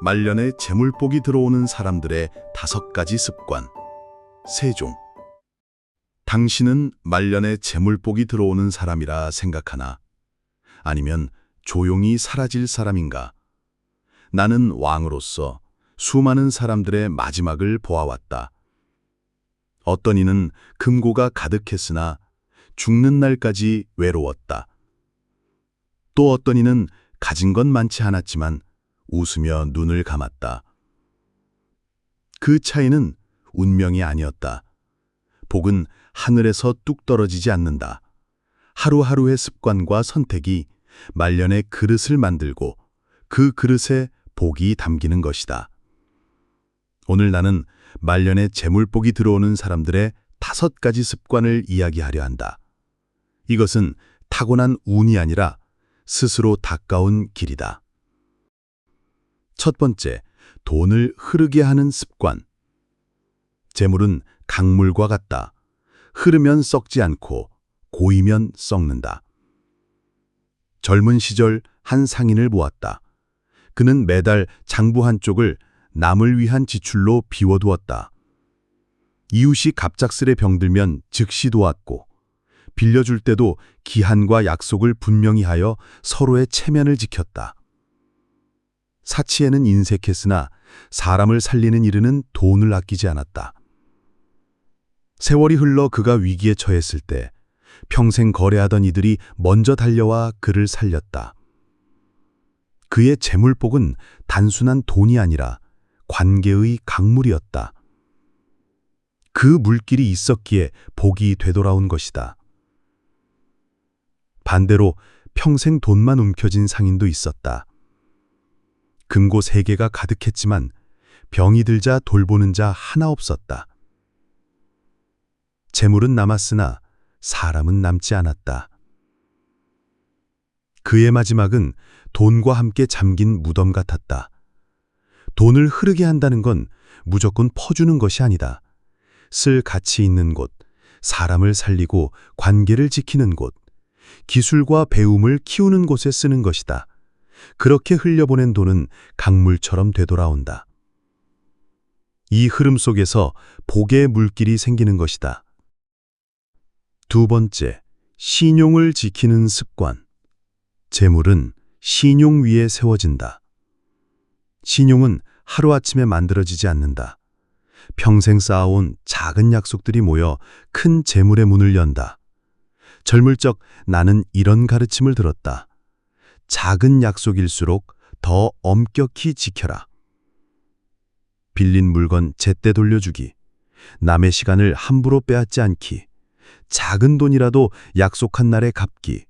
말년에 재물복이 들어오는 사람들의 5가지 습관. 세종. 당신은 말년에 재물복이 들어오는 사람이라 생각하나? 아니면 조용히 사라질 사람인가? 나는 왕으로서 수많은 사람들의 마지막을 보아왔다. 어떤 이는 금고가 가득했으나 죽는 날까지 외로웠다. 또 어떤 이는 가진 건 많지 않았지만 웃으며 눈을 감았다. 그 차이는 운명이 아니었다. 복은 하늘에서 뚝 떨어지지 않는다. 하루하루의 습관과 선택이 말년의 그릇을 만들고 그 그릇에 복이 담기는 것이다. 오늘 나는 말년에 재물복이 들어오는 사람들의 5가지 습관을 이야기하려 한다. 이것은 타고난 운이 아니라 스스로 닦아온 길이다. 첫 번째, 돈을 흐르게 하는 습관. 재물은 강물과 같다. 흐르면 썩지 않고 고이면 썩는다. 젊은 시절 한 상인을 보았다. 그는 매달 장부 한쪽을 남을 위한 지출로 비워두었다. 이웃이 갑작스레 병들면 즉시 도왔고, 빌려줄 때도 기한과 약속을 분명히 하여 서로의 체면을 지켰다. 사치에는 인색했으나 사람을 살리는 일에는 돈을 아끼지 않았다. 세월이 흘러 그가 위기에 처했을 때 평생 거래하던 이들이 먼저 달려와 그를 살렸다. 그의 재물복은 단순한 돈이 아니라 관계의 강물이었다. 그 물길이 있었기에 복이 되돌아온 것이다. 반대로 평생 돈만 움켜쥔 상인도 있었다. 금고 3개가 가득했지만 병이 들자 돌보는 자 하나 없었다. 재물은 남았으나 사람은 남지 않았다. 그의 마지막은 돈과 함께 잠긴 무덤 같았다. 돈을 흐르게 한다는 건 무조건 퍼주는 것이 아니다. 쓸 가치 있는 곳, 사람을 살리고 관계를 지키는 곳, 기술과 배움을 키우는 곳에 쓰는 것이다. 그렇게 흘려보낸 돈은 강물처럼 되돌아온다. 이 흐름 속에서 복의 물길이 생기는 것이다. 두 번째, 신용을 지키는 습관. 재물은 신용 위에 세워진다. 신용은 하루아침에 만들어지지 않는다. 평생 쌓아온 작은 약속들이 모여 큰 재물의 문을 연다. 젊을 적 나는 이런 가르침을 들었다. 작은 약속일수록 더 엄격히 지켜라. 빌린 물건 제때 돌려주기, 남의 시간을 함부로 빼앗지 않기, 작은 돈이라도 약속한 날에 갚기.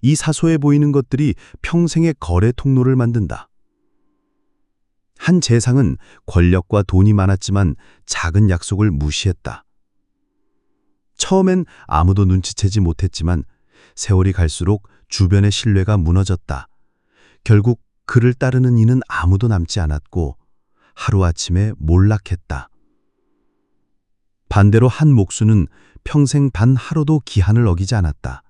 이 사소해 보이는 것들이 평생의 거래 통로를 만든다. 한 재상은 권력과 돈이 많았지만 작은 약속을 무시했다. 처음엔 아무도 눈치채지 못했지만 세월이 갈수록 주변의 신뢰가 무너졌다. 결국 그를 따르는 이는 아무도 남지 않았고 하루아침에 몰락했다. 반대로 한 목수는 평생 단 하루도 기한을 어기지 않았다.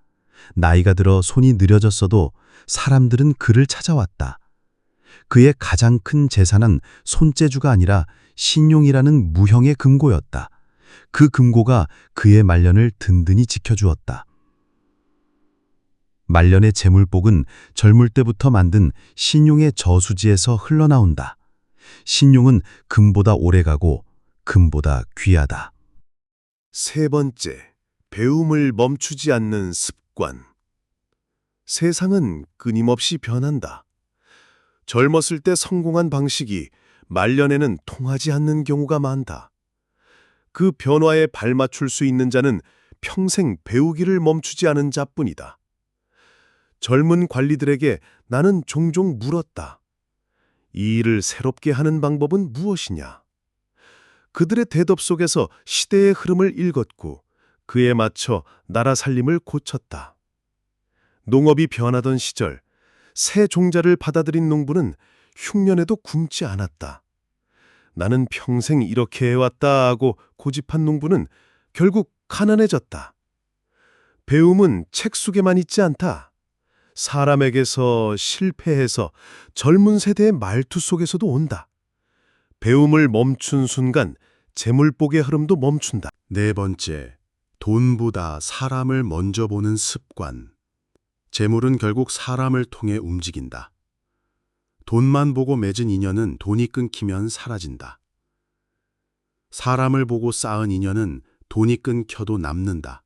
나이가 들어 손이 느려졌어도 사람들은 그를 찾아왔다. 그의 가장 큰 재산은 손재주가 아니라 신용이라는 무형의 금고였다. 그 금고가 그의 말년을 든든히 지켜주었다. 말년의 재물복은 젊을 때부터 만든 신용의 저수지에서 흘러나온다. 신용은 금보다 오래가고 금보다 귀하다. 세 번째, 배움을 멈추지 않는 습관. 세상은 끊임없이 변한다. 젊었을 때 성공한 방식이 말년에는 통하지 않는 경우가 많다. 그 변화에 발맞출 수 있는 자는 평생 배우기를 멈추지 않은 자뿐이다. 젊은 관리들에게 나는 종종 물었다. 이 일을 새롭게 하는 방법은 무엇이냐? 그들의 대답 속에서 시대의 흐름을 읽었고 그에 맞춰 나라 살림을 고쳤다. 농업이 변하던 시절 새 종자를 받아들인 농부는 흉년에도 굶지 않았다. 나는 평생 이렇게 해왔다 하고 고집한 농부는 결국 가난해졌다. 배움은 책 속에만 있지 않다. 사람에게서 실패해서 젊은 세대의 말투 속에서도 온다. 배움을 멈춘 순간 재물복의 흐름도 멈춘다. 네 번째, 돈보다 사람을 먼저 보는 습관. 재물은 결국 사람을 통해 움직인다. 돈만 보고 맺은 인연은 돈이 끊기면 사라진다. 사람을 보고 쌓은 인연은 돈이 끊겨도 남는다.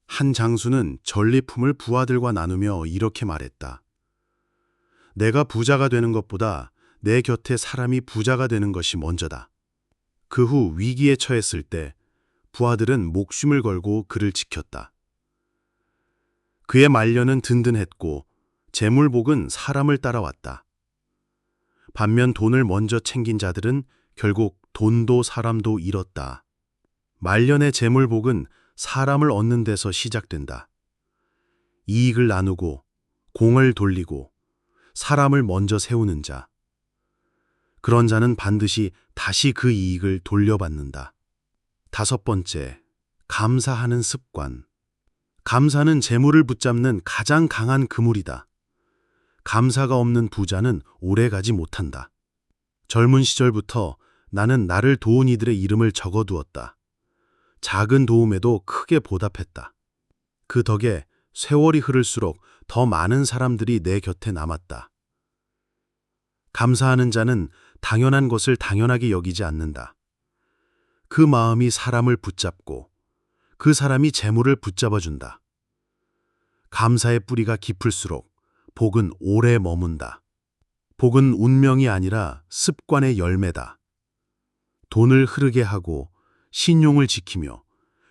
한 장수는 전리품을 부하들과 나누며 이렇게 말했다. 내가 부자가 되는 것보다 내 곁에 사람이 부자가 되는 것이 먼저다. 그 후 위기에 처했을 때 부하들은 목숨을 걸고 그를 지켰다. 그의 말년은 든든했고 재물복은 사람을 따라왔다. 반면 돈을 먼저 챙긴 자들은 결국 돈도 사람도 잃었다. 말년의 재물복은 사람을 얻는 데서 시작된다. 이익을 나누고 공을 돌리고 사람을 먼저 세우는 자. 그런 자는 반드시 다시 그 이익을 돌려받는다. 다섯 번째, 감사하는 습관. 감사는 재물을 붙잡는 가장 강한 그물이다. 감사가 없는 부자는 오래가지 못한다. 젊은 시절부터 나는 나를 도운 이들의 이름을 적어두었다. 작은 도움에도 크게 보답했다. 그 덕에 세월이 흐를수록 더 많은 사람들이 내 곁에 남았다. 감사하는 자는 당연한 것을 당연하게 여기지 않는다. 그 마음이 사람을 붙잡고 그 사람이 재물을 붙잡아준다. 감사의 뿌리가 깊을수록 복은 오래 머문다. 복은 운명이 아니라 습관의 열매다. 돈을 흐르게 하고 신용을 지키며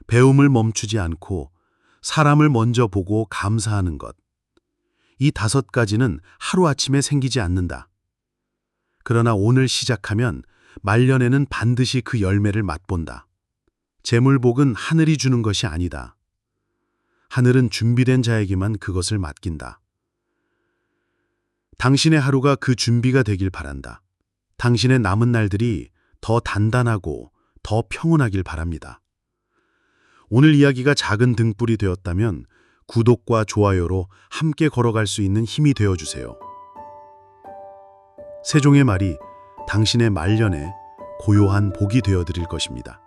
배움을 멈추지 않고 사람을 먼저 보고 감사하는 것. 이 다섯 가지는 하루아침에 생기지 않는다. 그러나 오늘 시작하면 말년에는 반드시 그 열매를 맛본다. 재물복은 하늘이 주는 것이 아니다. 하늘은 준비된 자에게만 그것을 맡긴다. 당신의 하루가 그 준비가 되길 바란다. 당신의 남은 날들이 더 단단하고 더 평온하길 바랍니다. 오늘 이야기가 작은 등불이 되었다면 구독과 좋아요로 함께 걸어갈 수 있는 힘이 되어주세요. 세종의 말이 당신의 말년에 고요한 복이 되어드릴 것입니다.